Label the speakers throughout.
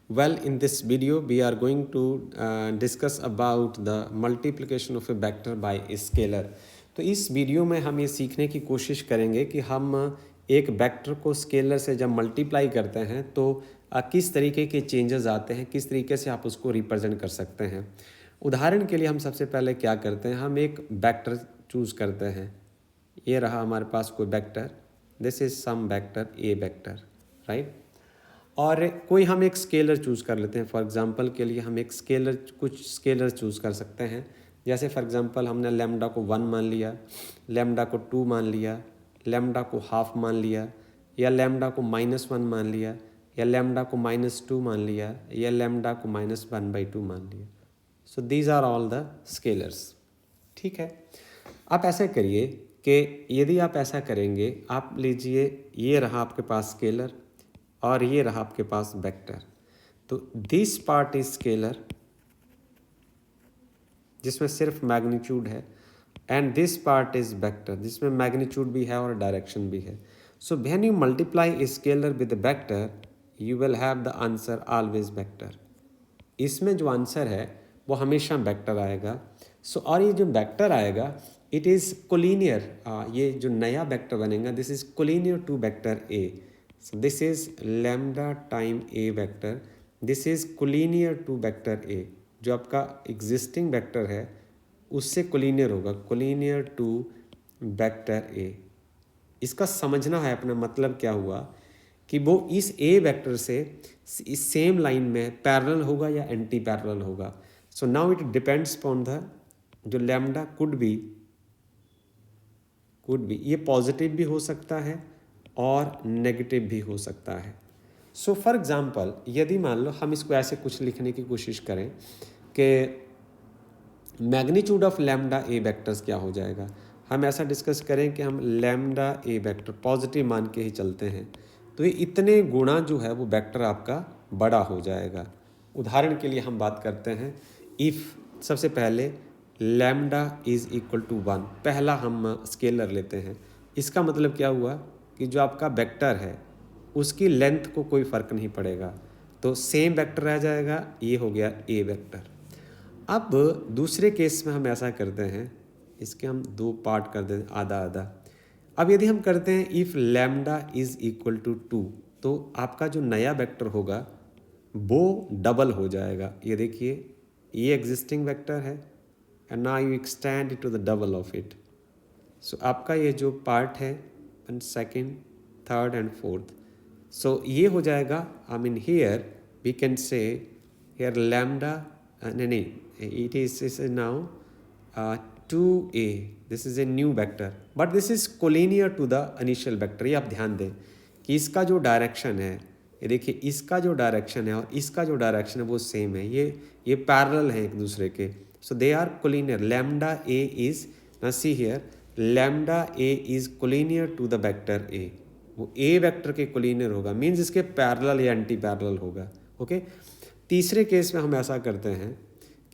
Speaker 1: Well, in this video we are going to discuss about the multiplication of a vector by a scalar. तो इस video में हम ये सीखने की कोशिश करेंगे कि हम एक वेक्टर को स्केलर से जब मल्टीप्लाई करते हैं तो किस तरीके के चेंजेस आते हैं, किस तरीके से आप उसको रिप्रेजेंट कर सकते हैं। उदाहरण के लिए हम सबसे पहले क्या करते हैं, हम एक वेक्टर चूज़ करते हैं। ये रहा हमारे पास कोई vector, this is some vector a vector, right. और कोई हम एक स्केलर चूज़ कर लेते हैं। फॉर एग्जांपल के लिए हम एक स्केलर, कुछ स्केलर चूज़ कर सकते हैं। जैसे फॉर एग्जांपल हमने लैम्डा को 1 मान लिया, लैम्डा को 2 मान लिया, लैम्डा को हाफ मान लिया, या लैम्डा को -1 मान लिया, या लैम्डा को -2 मान लिया, या लैम्डा को -1/2 मान लिया। So these are all the scalars. ठीक है, आप ऐसा करिए कि यदि आप ऐसा करेंगे, आप लीजिए ये रहा आपके पास स्केलर और ये रहा आपके पास वेक्टर। तो दिस पार्ट इज स्केलर जिसमें सिर्फ मैग्नीट्यूड है, and this part is vector जिसमें मैग्नीट्यूड भी है और डायरेक्शन भी है। So when you multiply a scalar with vector you will have the answer always vector. इसमें जो आंसर है वो हमेशा वेक्टर आएगा। सो और ये जो वेक्टर आएगा इट इज़ कोलिनियर, ये जो नया वेक्टर बनेगा this is collinear to vector a. So this is lambda time a vector. This is collinear to vector a. जो आपका existing vector है उससे collinear होगा, collinear to vector a. इसका समझना है अपना मतलब क्या हुआ कि वो इस a vector से इस सेम लाइन में पैरेलल होगा या एंटी पैरेलल होगा। So now it depends upon the जो लैम्डा कुड बी ये पॉजिटिव भी हो सकता है और नेगेटिव भी हो सकता है। सो फॉर एग्ज़ाम्पल यदि मान लो हम इसको ऐसे कुछ लिखने की कोशिश करें कि magnitude of lambda A vectors क्या हो जाएगा, हम ऐसा डिस्कस करें कि हम लैम्डा ए वेक्टर पॉजिटिव मान के ही चलते हैं तो ये इतने गुणा जो है वो वेक्टर आपका बड़ा हो जाएगा। उदाहरण के लिए हम बात करते हैं, इफ़ सबसे पहले लैम्डा इज़ इक्वल टू 1, पहला हम स्केलर लेते हैं। इसका मतलब क्या हुआ कि जो आपका वेक्टर है उसकी लेंथ को कोई फ़र्क नहीं पड़ेगा, तो सेम वेक्टर रह जाएगा, ये हो गया ए वेक्टर। अब दूसरे केस में हम ऐसा करते हैं, इसके हम दो पार्ट कर देते हैं, आधा आधा। अब यदि हम करते हैं if lambda is equal to 2 तो आपका जो नया वेक्टर होगा वो डबल हो जाएगा। ये देखिए ये एग्जिस्टिंग वेक्टर है and now you extend it to the double of it. So आपका ये जो पार्ट है and second, third and fourth, so ये हो जाएगा। I mean here we can say here lambda, नहीं it is now 2a, this is a new vector but this is collinear to the initial vector। ये आप ध्यान दें कि इसका जो डायरेक्शन है, ये देखिए इसका जो डायरेक्शन है और इसका जो डायरेक्शन है वो सेम है, ये पैरेलल है एक दूसरे के। So they are collinear. Lambda A is, ना see here, lambda A is collinear to the vector A, वो ए वेक्टर के कोलिनियर होगा, मीन्स इसके पैरेलल या एंटी पैरेलल होगा। ओके, तीसरे केस में हम ऐसा करते हैं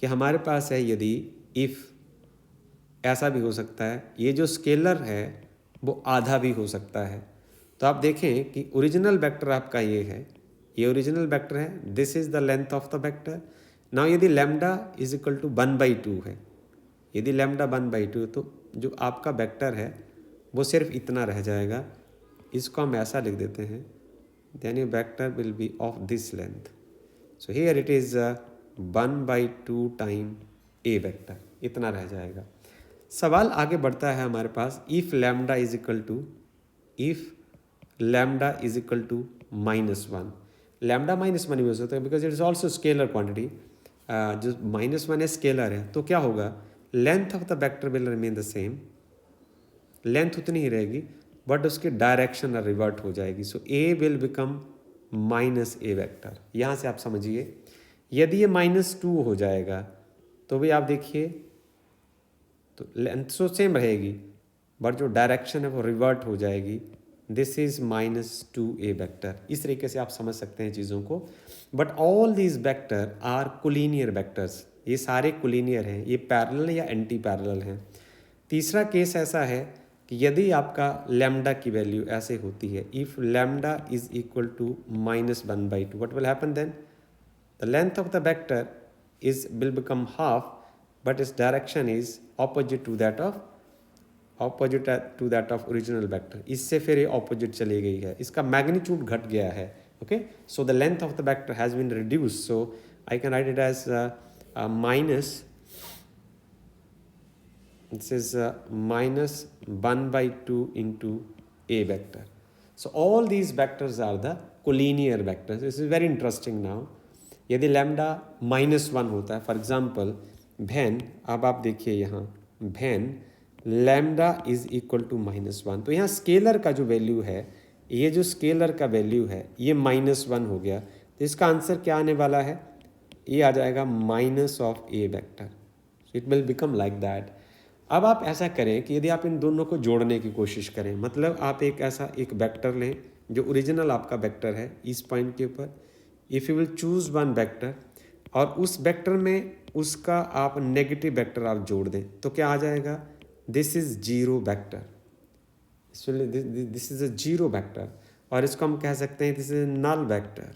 Speaker 1: कि हमारे पास है, यदि इफ़ ऐसा भी हो सकता है, ये जो स्केलर है वो आधा भी हो सकता है। तो आप देखें कि ओरिजिनल वेक्टर आपका ये है, ये ओरिजिनल वेक्टर है, this is the length of the vector. Now यदि लैम्डा इज इक्वल टू 1/2 है, यदि लैम्डा 1/2 तो जो आपका वेक्टर है वो सिर्फ इतना रह जाएगा। इसको हम ऐसा लिख देते हैं, देन ये vector will be of this length. So here it is 1/2 time A vector, इतना रह जाएगा। सवाल आगे बढ़ता है हमारे पास, if lambda is equal to, if lambda is equal to -1, lambda -1 भी हो सकता है because it is also scalar quantity. जो -1 है स्केलर है तो क्या होगा, length of the vector will remain the same, length उतनी ही रहेगी बट उसकी डायरेक्शन रिवर्ट हो जाएगी। सो ए विल बिकम -a वेक्टर। यहाँ से आप समझिए यदि ये -2 हो जाएगा तो भी आप देखिए तो लेंथ तो सेम रहेगी बट जो डायरेक्शन है वो रिवर्ट हो जाएगी। This is -2a vector. इस तरीके से आप समझ सकते हैं चीज़ों को। But all these vector are collinear vectors, ये सारे कोलिनियर हैं, ये पैरेलल या एंटी पैरेलल हैं। तीसरा केस ऐसा है कि यदि आपका लैम्डा की वैल्यू ऐसे होती है, if lambda is equal to -1/2 what will happen then, the length of the vector will become half, but its direction is opposite to that of original vector. इससे फिर ये opposite चली गई है, इसका magnitude घट गया है. Okay, so the length of the vector has been reduced, so I can write it as minus, this is minus 1/2 into a vector. So all these vectors are the collinear vectors. This is very interesting now. यदि lambda -1 होता है, for example when, अब आप देखिए यहाँ when lambda is equal to -1, तो यहाँ scalar का जो वैल्यू है, ये जो स्केलर का वैल्यू है ये -1 हो गया, तो इसका आंसर क्या आने वाला है, ये आ जाएगा minus of A vector. It will become like that. अब आप ऐसा करें कि यदि आप इन दोनों को जोड़ने की कोशिश करें, मतलब आप एक वेक्टर लें जो ओरिजिनल आपका वेक्टर है इस पॉइंट के ऊपर. If you will choose one vector और उस वेक्टर में उसका आप नेगेटिव वेक्टर आप जोड़ दें, तो क्या आ जाएगा, this is zero vector. This is a zero vector, और इसको हम कह सकते हैं this is null vector.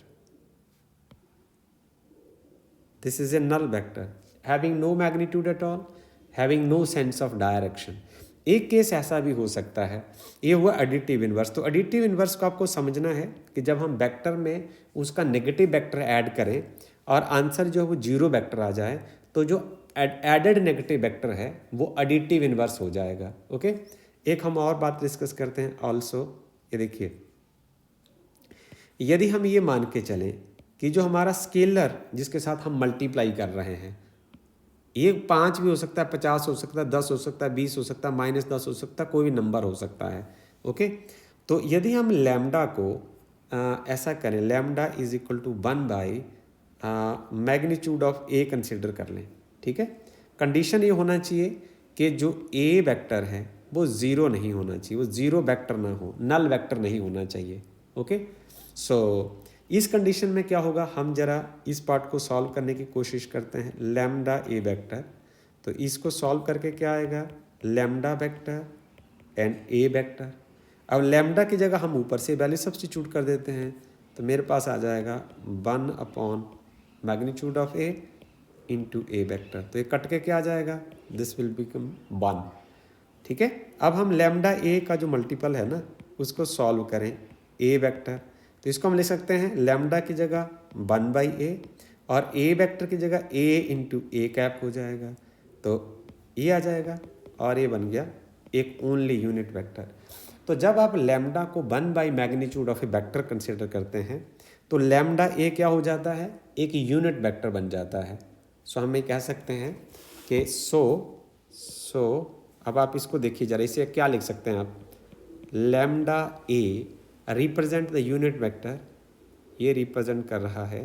Speaker 1: This is a null vector having no magnitude at all, having no sense of direction. एक केस ऐसा भी हो सकता है, ये हुआ एडिटिव इन्वर्स. तो एडिटिव इन्वर्स को आपको समझना है कि जब हम वेक्टर में उसका नेगेटिव वेक्टर ऐड करें और आंसर जो है वो जीरो वेक्टर आ जाए, तो जो एडेड नेगेटिव वेक्टर है वो एडिटिव इन्वर्स हो जाएगा. ओके, एक हम और बात डिस्कस करते हैं ऑल्सो. ये देखिए, यदि हम ये मान के चलें कि जो हमारा स्केलर जिसके साथ हम मल्टीप्लाई कर रहे हैं, ये 5 भी हो सकता है, 50 हो सकता है, 10 हो सकता है, 20 हो सकता है, -10 हो सकता है, कोई भी नंबर हो सकता है. ओके, तो यदि हम लैम्डा को ऐसा करें, lambda is equal to 1/, magnitude of a consider कर लें. ठीक है, कंडीशन ये होना चाहिए कि जो ए वेक्टर है वो ज़ीरो नहीं होना चाहिए, वो ज़ीरो वेक्टर ना हो, नल वेक्टर नहीं होना चाहिए. ओके, सो इस कंडीशन में क्या होगा, हम जरा इस पार्ट को सॉल्व करने की कोशिश करते हैं. लैम्डा ए वेक्टर, तो इसको सॉल्व करके क्या आएगा, lambda vector and A vector. अब लैम्डा की जगह हम ऊपर से वैल्यू सब्स्टिट्यूट कर देते हैं, तो मेरे पास आ जाएगा 1 magnitude of A into A vector. तो ये कट के क्या आ जाएगा, दिस विल बिकम 1. ठीक है, अब हम लैम्डा ए का जो मल्टीपल है ना उसको सॉल्व करें, ए वेक्टर, तो इसको हम लिख सकते हैं लैम्डा की जगह 1/a और ए वेक्टर की जगह a इंटू ए कैप हो जाएगा, तो ये आ जाएगा और ये बन गया एक ओनली यूनिट वेक्टर. तो जब आप लैम्डा को 1 magnitude of A vector consider करते हैं तो लैम्डा ए क्या हो जाता है, एक यूनिट वेक्टर बन जाता है. सो हम ये कह सकते हैं कि सो अब आप इसको देखिए जरा, इसे क्या लिख सकते हैं आप, lambda A represent the unit vector, ये रिप्रेजेंट कर रहा है,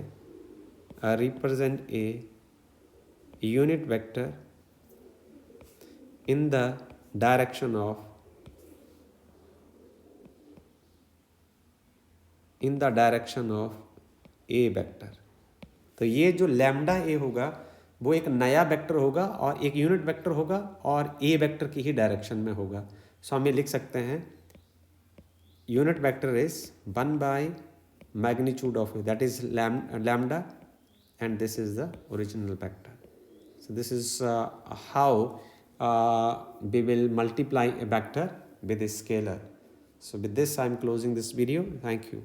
Speaker 1: represent a unit vector in the direction of A vector. तो ये जो लैम्डा ए होगा वो एक नया वेक्टर होगा और एक यूनिट वेक्टर होगा और ए वेक्टर की ही डायरेक्शन में होगा. सो हम ये लिख सकते हैं unit vector is 1 magnitude of A, that is lambda, and this is the original vector. So this is how we will multiply a vector with a scalar. So with this I am closing this video. Thank you.